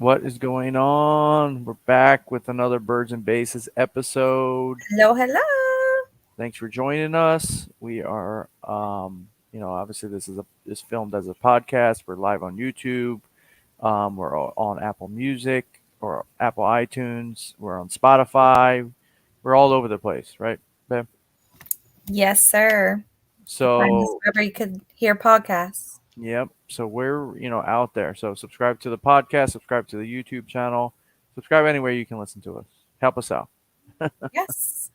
What is going on? We're back with another Birds and Bases episode. Hello, hello. Thanks for joining us. We are, obviously this filmed as a podcast. We're live on YouTube. We're on Apple Music or Apple iTunes. We're on Spotify. We're all over the place, right, babe? Yes, sir. You can find us So, wherever you could hear podcasts. yep. So we're out there. So subscribe to the podcast. Subscribe to the YouTube channel. Subscribe anywhere you can listen to us. Help us out. Yes.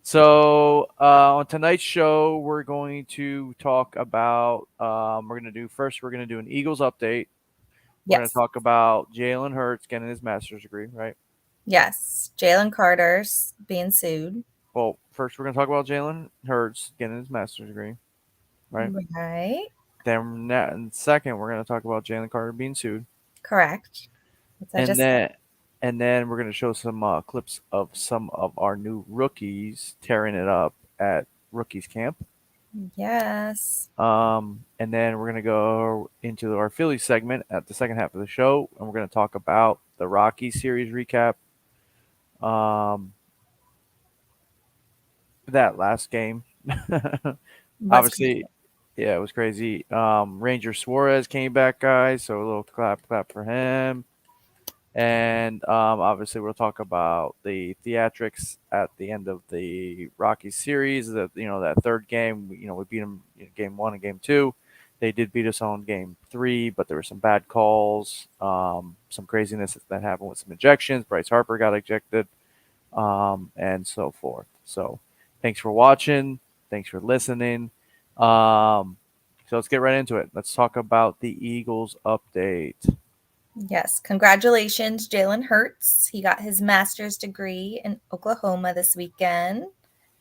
So on tonight's show, we're going to talk about. We're going to do an Eagles update. We're going to Yes. talk about Jalen Hurts getting his master's degree, right? Yes. Jalen Carter's being sued. Well, first we're going to talk about Jalen Hurts getting his master's degree, right? Right. And second, we're going to talk about Jalen Carter being sued, Correct. As I and just said. then we're going to show some clips of some of our new rookies tearing it up at rookies camp. Yes. And then we're gonna go into our Phillies segment at the second half of the show, and we're gonna talk about the Rockies series recap. Um, that last game, Was obviously, yeah, it was crazy. Ranger Suarez came back, guys, so a little clap for him. And obviously, we'll talk about the theatrics at the end of the Rockies series. That that third game, we beat them game one and game two. They did beat us on game three, but there were some bad calls, some craziness that happened with some ejections. Bryce Harper got ejected, and so forth. So, thanks for watching. Thanks for listening. So let's get right into it. Let's talk about the Eagles update. Yes. Congratulations, Jalen Hurts. He got his master's degree in Oklahoma this weekend.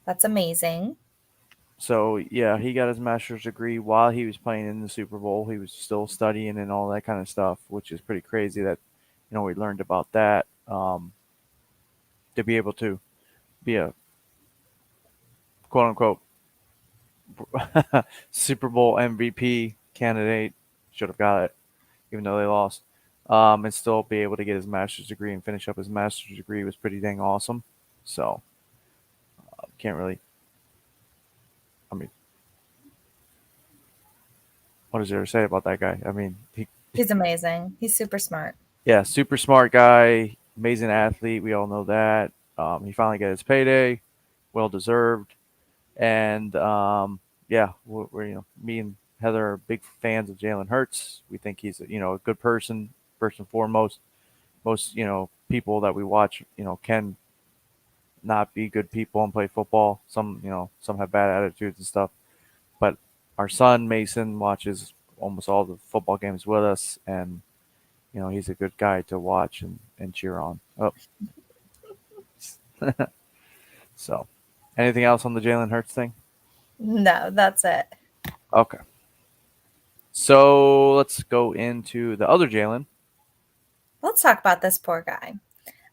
That's amazing. So yeah, he got his master's degree while he was playing in the Super Bowl. He was still studying and all that kind of stuff, which is pretty crazy. That we learned about that, to be able to be a quote unquote Super Bowl MVP candidate. Should have got it, even though they lost. And still be able to get his master's degree and finish up his master's degree was pretty dang awesome. So can't really. I mean, what is there to say about that guy? I mean, He's amazing. He's super smart. yeah, super smart guy, amazing athlete. We all know that. He finally got his payday, well deserved, and yeah, we're me and Heather are big fans of Jalen Hurts. We think he's a good person, first and foremost. Most people that we watch can not be good people and play football. Some have bad attitudes and stuff. But our son Mason watches almost all the football games with us, and he's a good guy to watch and cheer on. Oh, so anything else on the Jalen Hurts thing? No, that's it. Okay. So let's go into the other Jalen. Let's talk about this poor guy.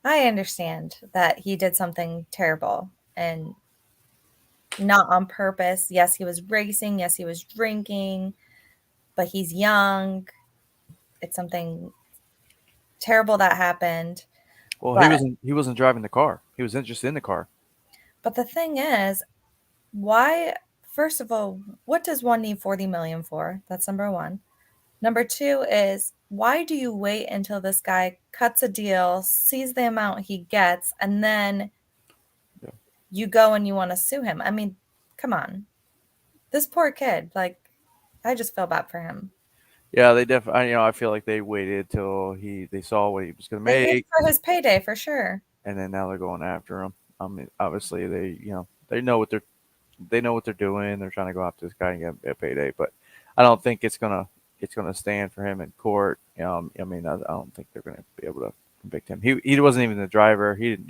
I understand that he did something terrible and not on purpose. Yes, he was racing. Yes, he was drinking, but he's young. It's something terrible that happened. Well, he But wasn't driving the car. He was just in the car. the thing is, why first of all, what does one need 40 million for? That's number 1. Number 2 is why do you wait until this guy cuts a deal, sees the amount he gets, and then Yeah, you go and you want to sue him? I mean, come on. This poor kid, like, I just feel bad for him. yeah. They definitely. I feel like they waited till they saw what he was going to They waited make, for his payday for sure. and then now they're going after him. I mean, obviously they know what they're doing. They're trying to go after this guy and get a payday, but I don't think it's gonna stand for him in court. I mean, I don't think they're gonna be able to convict him. He wasn't even the driver. He didn't.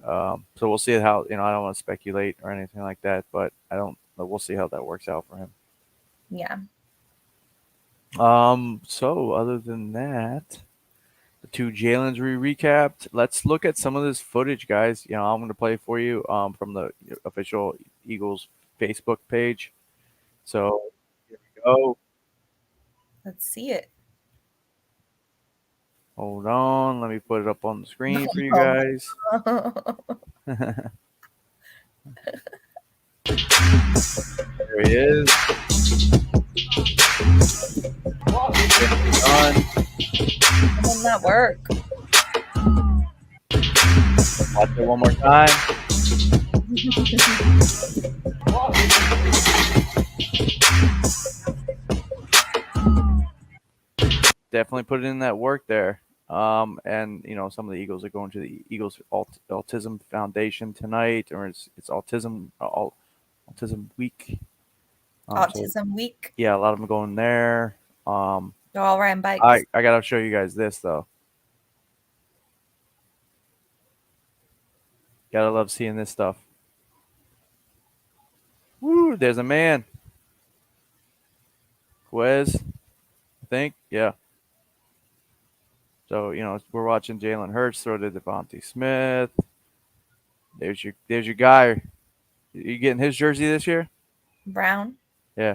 So we'll see how. I don't want to speculate or anything like that, but I don't. But we'll see how that works out for him. Yeah. So other than that, the two Jalen's we recapped. Let's look at some of this footage, guys. I'm going to play for you from the official Eagles Facebook page. So here we go. Let's see it. Hold on, let me put it up on the screen for you guys. There he is. Done. How did that work? Watch it one more time. Definitely put in that work there. And some of the Eagles are going to the Eagles Autism Foundation tonight, or it's Autism Week. So Autism week. yeah, a lot of them going there. Um, They're all riding I bikes. I gotta show you guys this though. Gotta love seeing this stuff. Woo! There's a man, Quez. I think. Yeah. So we're watching Jalen Hurts throw to Devontae Smith. There's your guy. You getting his jersey this year? Brown. Yeah.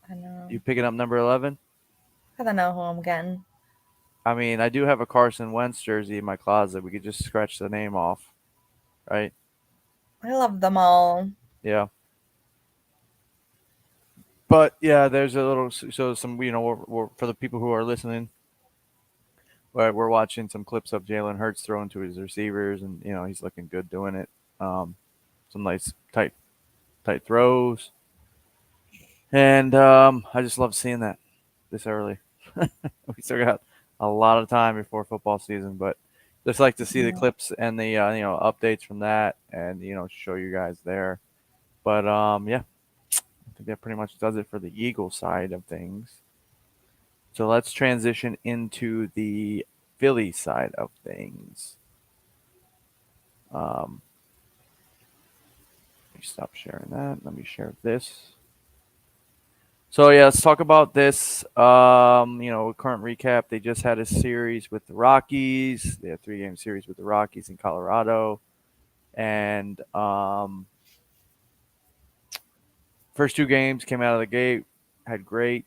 I know. You picking up number 11? I don't know who I'm getting. I mean, I do have a Carson Wentz jersey in my closet. We could just scratch the name off, right? I love them all. Yeah. But yeah, there's a little so some we're for the people who are listening, we're watching some clips of Jalen Hurts throwing to his receivers, and he's looking good doing it. Um, some nice tight throws, and I just love seeing that this early. We still got a lot of time before football season, but just like to see the Yeah. clips and the updates from that, and show you guys there. But yeah, I think that pretty much does it for the Eagle side of things. So let's transition into the Philly side of things. Um, Let me stop sharing that. Let me share this. So yeah, let's talk about this. Current recap. They just had a series with the Rockies. They had a 3-game series with the Rockies in Colorado, and first two games came out of the gate, had great,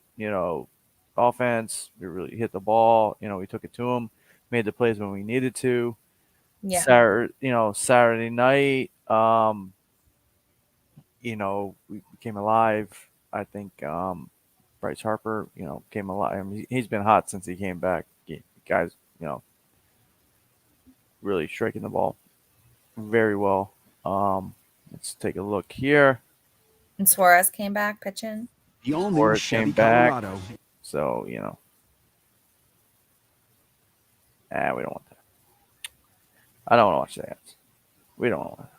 offense. We really hit the ball. We took it to them, made the plays when we needed to. Yeah. Saturday night, we came alive. I think Bryce Harper, came alive. I mean, he's been hot since he came back. Guys, really striking the ball very well. Let's take a look here. And Suarez came back pitching. The all-new Forrest came Chevy back, Colorado. so we don't want that. I don't want to watch the ads. We don't want that.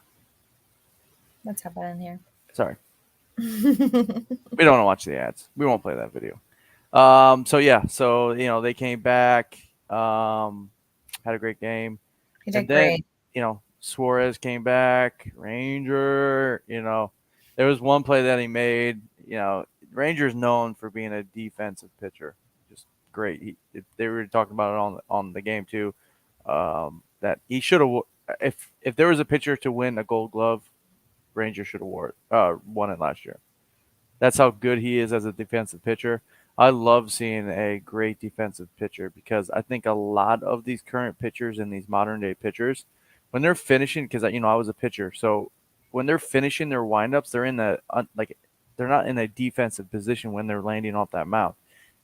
Let's have that in here. Sorry, we don't want to watch the ads. We won't play that video. So yeah, so they came back, had a great game, He and did then great. Suarez came back. Ranger, there was one play that he made. Ranger's known for being a defensive pitcher, just great. They were talking about it on the game too. That he should have, if there was a pitcher to win a Gold Glove, Ranger should have won it last year. That's how good he is as a defensive pitcher. I love seeing a great defensive pitcher because I think a lot of these current pitchers and these modern day pitchers, when they're finishing, because I was a pitcher, so when they're finishing their windups, they're in they're not in a defensive position when they're landing off that mound.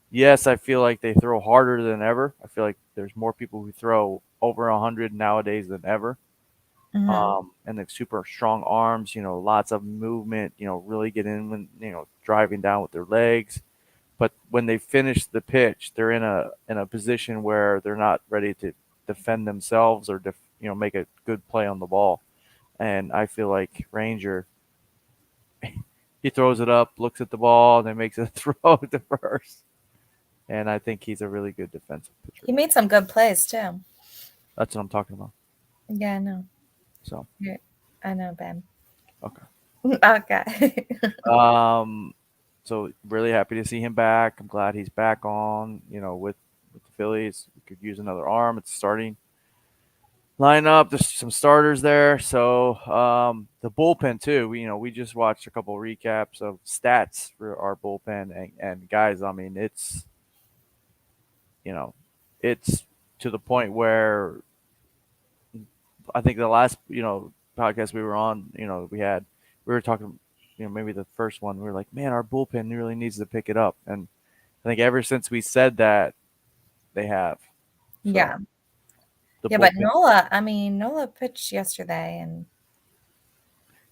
Yes, I feel like they throw harder than ever. I feel like there's more people who throw over 100 nowadays than ever, Hmm. and the super strong arms, lots of movement, really get in when, driving down with their legs. But when they finish the pitch, they're in a position where they're not ready to defend themselves or make a good play on the ball. And I feel like Ranger, he throws it up, looks at the ball, and then makes a throw to first. And I think he's a really good defensive pitcher. He made some good plays too. That's what I'm talking about. Yeah, I know. So Yeah, I know, Ben. okay. Okay. Um, so really happy to see him back. I'm glad he's back on. With the Phillies, we could use another arm. It's starting lineup. There's some starters there. So the bullpen too. We just watched a couple recaps of stats for our bullpen, and guys, I mean, you know, it's to the point where I think the last podcast we were on, we were talking, maybe the first one, we were like, man, our bullpen really needs to pick it up, and I think ever since we said that, they have. So Yeah. the Yeah, but bullpen, Nola pitched yesterday and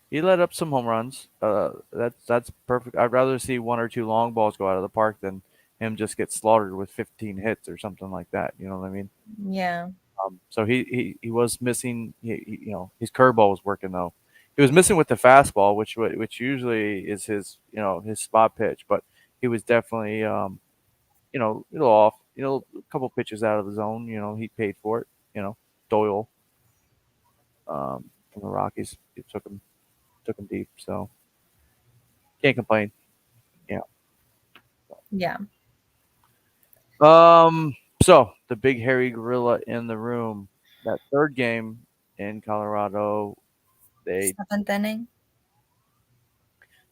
he let up some home runs. That's perfect. I'd rather see one or two long balls go out of the park than him just get slaughtered with 15 hits or something like that. You know what I mean? yeah. So he was missing. His curveball was working though. He was missing with the fastball, which usually is his spot pitch, but he was definitely a little off. A couple pitches out of the zone. He paid for it. Doyle from the Rockies, it took him deep, so can't complain. Yeah. Yeah. So the big hairy gorilla in the room. That third game in Colorado, they Seventh inning.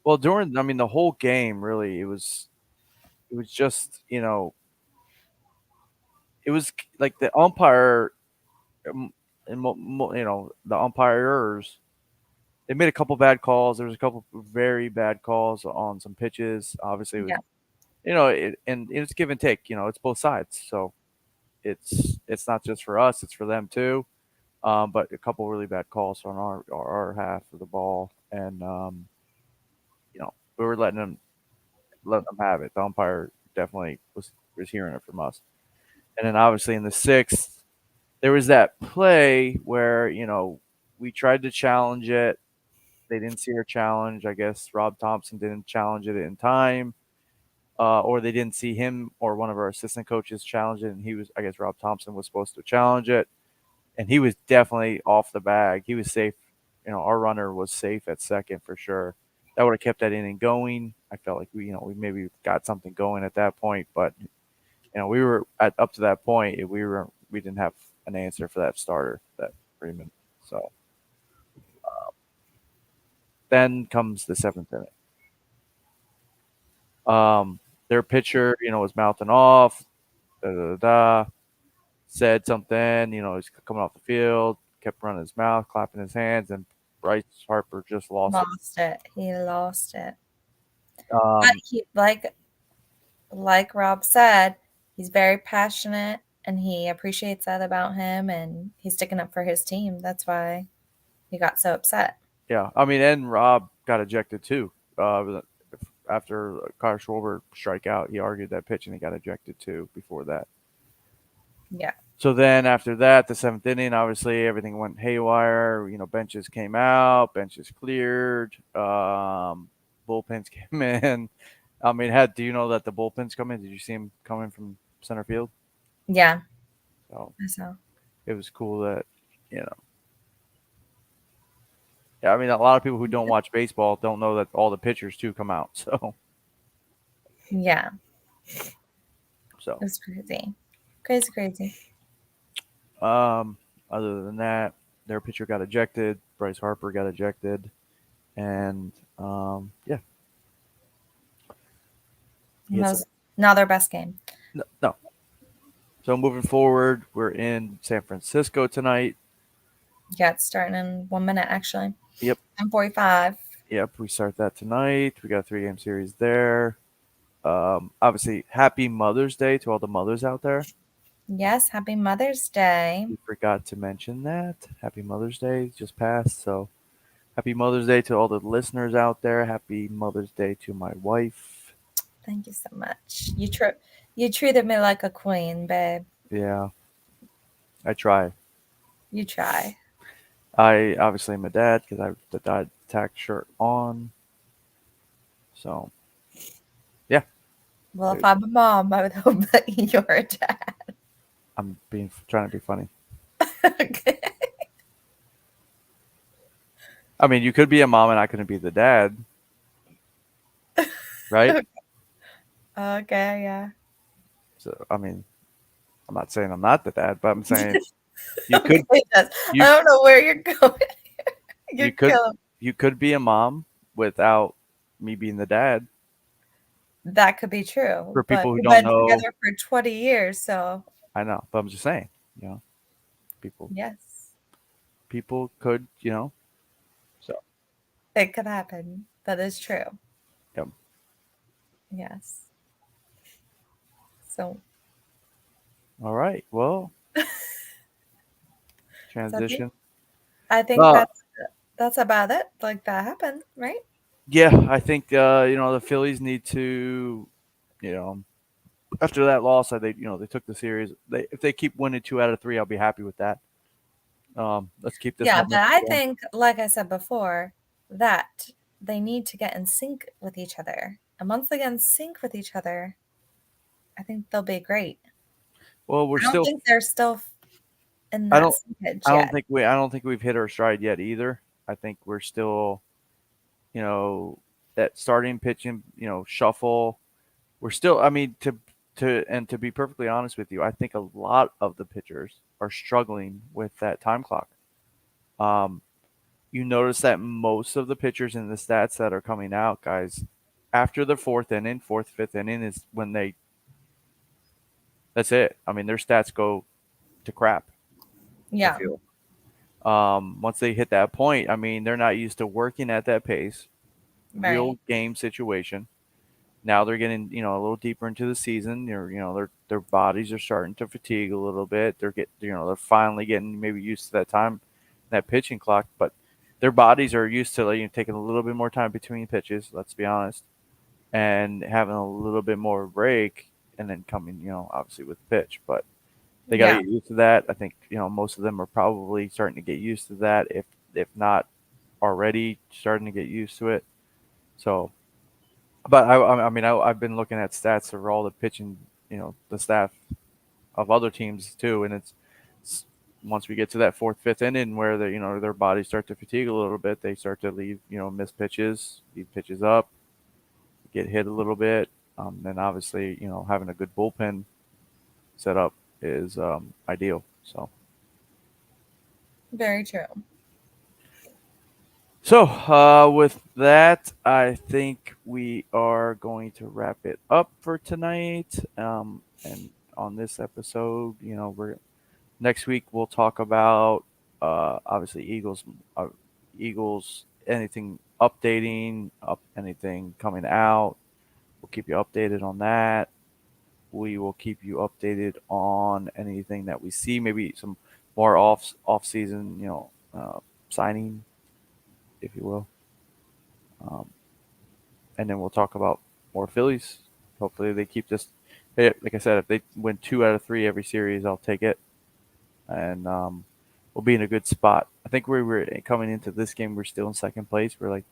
well during I mean the whole game really it was just it was like the umpire and the umpires, they made a couple bad calls. There was a couple very bad calls on some pitches. Obviously, it was Yeah. and it's give and take. It's both sides. So it's not just for us; it's for them too. But a couple really bad calls on our half of the ball, and we were letting them have it. The umpire definitely was hearing it from us. And then obviously in the sixth, there was that play where we tried to challenge it. They didn't see our challenge. I guess Rob Thompson didn't challenge it in time, or they didn't see him or one of our assistant coaches challenge it. And I guess Rob Thompson was supposed to challenge it, and he was definitely off the bag. He was safe. Our runner was safe at second for sure. That would have kept that inning going. I felt like we maybe got something going at that point, but we were up to that point. We didn't have an answer for that starter, that Freeman. So then comes the seventh inning. Their pitcher, was mouthing off, da, da, da, da, said something. He's coming off the field, kept running his mouth, clapping his hands, and Bryce Harper just lost it. Lost it. He lost it. But Um, he like Rob said, he's very passionate and he appreciates that about him and he's sticking up for his team. That's why he got so upset. yeah, I mean, and Rob got ejected too. After Kyle Schwarber strike out, he argued that pitch and he got ejected too before that. Yeah. So then after that, the seventh inning, obviously everything went haywire. Benches came out, benches cleared, bullpens came in. I mean, do you know that the bullpens come in? Did you see them coming from center field? Yeah. So So it was cool that, you know, yeah, I mean, a lot of people who don't watch baseball don't know that all the pitchers too come out. yeah. So, It was crazy. Crazy, crazy. um, other than that, their pitcher got ejected. Bryce Harper got ejected, and yeah, he And had that some. was not their best game. No, no. So moving forward, we're in San Francisco tonight. Yeah, it's starting in 1 minute actually. Yep, 10:45. yep. We start that tonight. We got a 3-game series there. Obviously, happy Mother's Day to all the mothers out there. Yes, happy Mother's Day. We forgot to mention that. Happy Mother's Day just passed. So, happy Mother's Day to all the listeners out there. Happy Mother's Day to my wife. Thank you so much. You treated me like a queen, babe. Yeah, I try. You try. I obviously am a dad because I have the dad tack shirt on. So, yeah, Well, if I'm a mom, I would hope that you're a dad. I'm trying to be funny. Okay. I mean, you could be a mom and I couldn't be the dad, right? Okay, yeah. So, I mean, I'm not saying I'm not the dad, but I'm saying you Okay, could Jess. I you don't know where you're going. You're you could killing. you could be a mom without me being the dad. That could be true, For but people who we've don't been know, together for 20 years, so I know, but I'm just saying, you know, people Yes, people could, so it could happen. That is true. yeah. Yes. So, All right. Well, so transition. I think Uh, that's about it. Like that happened, right? yeah, I think the Phillies need to, you know, after that loss, they took the series. If they keep winning 2 out of 3, I'll be happy with that. Let's keep this Yeah, but momentum I going. think, like I said before, that they need to get in sync with each other. And once they get in sync with each other, I think they'll be great. Well, we're I don't still. think they're still in I that don't. syncage I don't yet. think we. I don't think we've hit our stride yet either. I think we're still, you know, that starting pitching, shuffle. We're still. I mean, to be perfectly honest with you, I think a lot of the pitchers are struggling with that time clock. Um, you notice that most of the pitchers in the stats that are coming out, guys, after the fourth inning, fourth, fifth inning is when they. That's it. I mean, their stats go to crap. I Yeah, feel. Once they hit that point, I mean, they're not used to working at that pace, real right. game situation. Now they're getting, a little deeper into the season. Their bodies are starting to fatigue a little bit. They're finally getting maybe used to that time, that pitching clock. But their bodies are used to taking a little bit more time between pitches. Let's be honest, and having a little bit more break, and then coming, obviously with pitch. But they got to Yeah, get used to that. I think most of them are probably starting to get used to that, if not already starting to get used to it. So, but I mean, I've been looking at stats of all the pitching, the staff of other teams too, and it's once we get to that fourth, fifth inning where their bodies start to fatigue a little bit, they start to leave miss pitches, leave pitches up, get hit a little bit. Then obviously having a good bullpen set up is ideal. So. very true. So, with that, I think we are going to wrap it up for tonight. And on this episode, we're next week we'll talk about obviously Eagles, anything updating, anything coming out. We'll keep you updated on that. We will keep you updated on anything that we see, maybe some more off season, signing, if you will. Um, and then we'll talk about more Phillies. Hopefully, they keep this. Like I said, if they win 2 out of 3 every series, I'll take it, and we'll be in a good spot. I think we were coming into this game. We're still in second place. We're like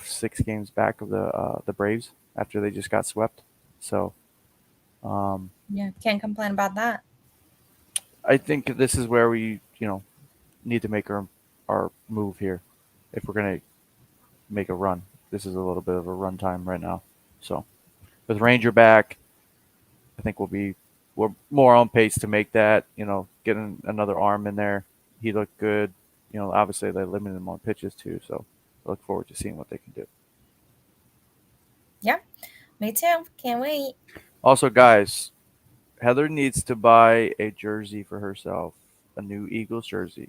6 games back of the Braves after they just got swept. So um, Yeah, can't complain about that. I think this is where we need to make our move here if we're gonna make a run. This is a little bit of a run time right now. So with Ranger back, I think we're more on pace to make that. Getting another arm in there. He looked good. Obviously they limited him on pitches too, so I look forward to seeing what they can do. Yeah, me too. Can't wait. Also, guys, Heather needs to buy a jersey for herself, a new Eagles jersey.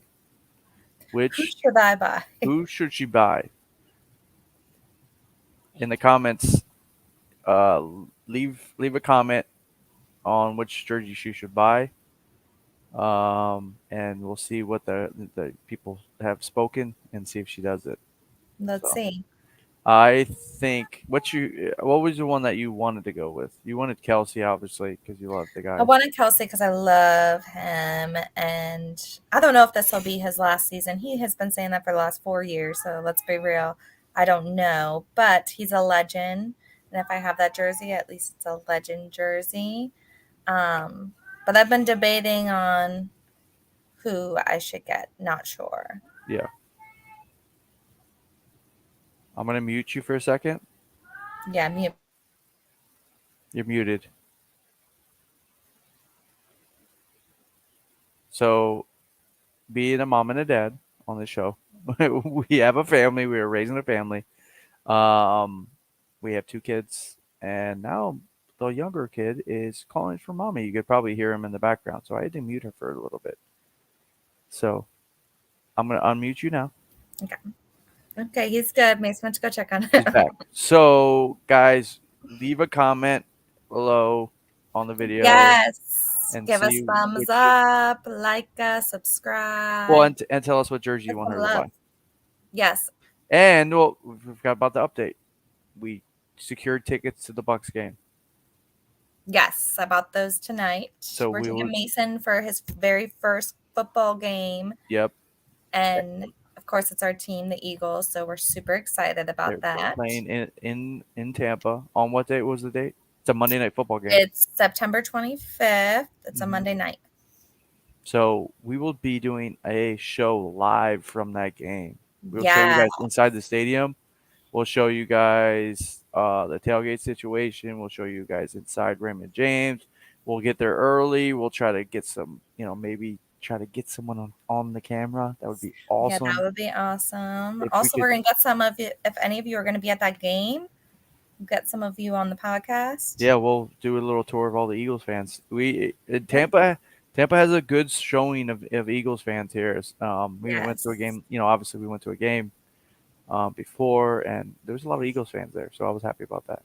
Who Which should I buy? who should she buy? In the comments, leave a comment on which jersey she should buy. And we'll see what the people have spoken and see if she does it. Let's So see. I think what was the one that you wanted to go with? You wanted Kelsey, obviously, because you love the I guy. wanted Kelsey because I love him, and I don't know if this will be his last season. He has been saying that for the last 4 years, so let's be real. I don't know, but he's a legend, and if I have that jersey, at least it's a legend jersey. Um, but I've been debating on who I should get. Not sure. Yeah, I'm gonna mute you for a second. Yeah, me. You're muted. So, being a mom and a dad on this show, we have a family. We are raising a family. Um, we have 2 kids, and now the younger kid is calling for mommy. You could probably hear him in the background, so I had to mute her for a little bit. So I'm gonna unmute you now. Okay. Okay, he's good. Mason went to go check on He's him. back. So guys, leave a comment below on the video Yes. and Give us see thumbs which. up, like us, Well, subscribe. and tell us what jersey you Give want some her to love. buy. Yes. And well, we forgot about the update. We secured tickets to the Bucks game, Yes. I bought those tonight. so We're we taking will. Mason for his very first football game. Yep, And of course, it's our team, the Eagles. So we're super excited about they're that. playing in Tampa. On what date was the date? It's a Monday night football game. It's September 25th. It's a Hmm. Monday night. So we will be doing a show live from that game. We'll show you Yeah. guys inside the stadium. We'll show you guys the tailgate situation. We'll show you guys inside Raymond James. We'll get there early. We'll try to get some, maybe try to get someone on the camera. That would be Yeah, that awesome. would be awesome. If we Also, could, we're going to get some of you, if any of you are going to be at that game, get some of you on the podcast. yeah, we'll do a little tour of all the Eagles fans. We in Yeah. Tampa has a good showing of Eagles fans here. We went to a Yes. game. Obviously we went to a game before, and there was a lot of Eagles fans there, so I was happy about that.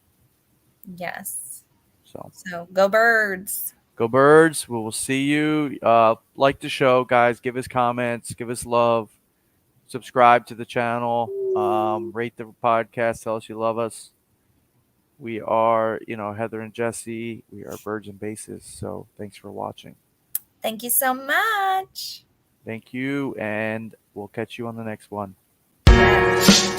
Yes. So So go birds. go Birds! We will see you. Like the show, guys. Give us comments. Give us love. Subscribe to the channel. Rate the podcast. Tell us you love us. We are, Heather and Jesse. We are Birds and Bases. So thanks for watching. Thank you so much. Thank you, and we'll catch you on the next one. Yes.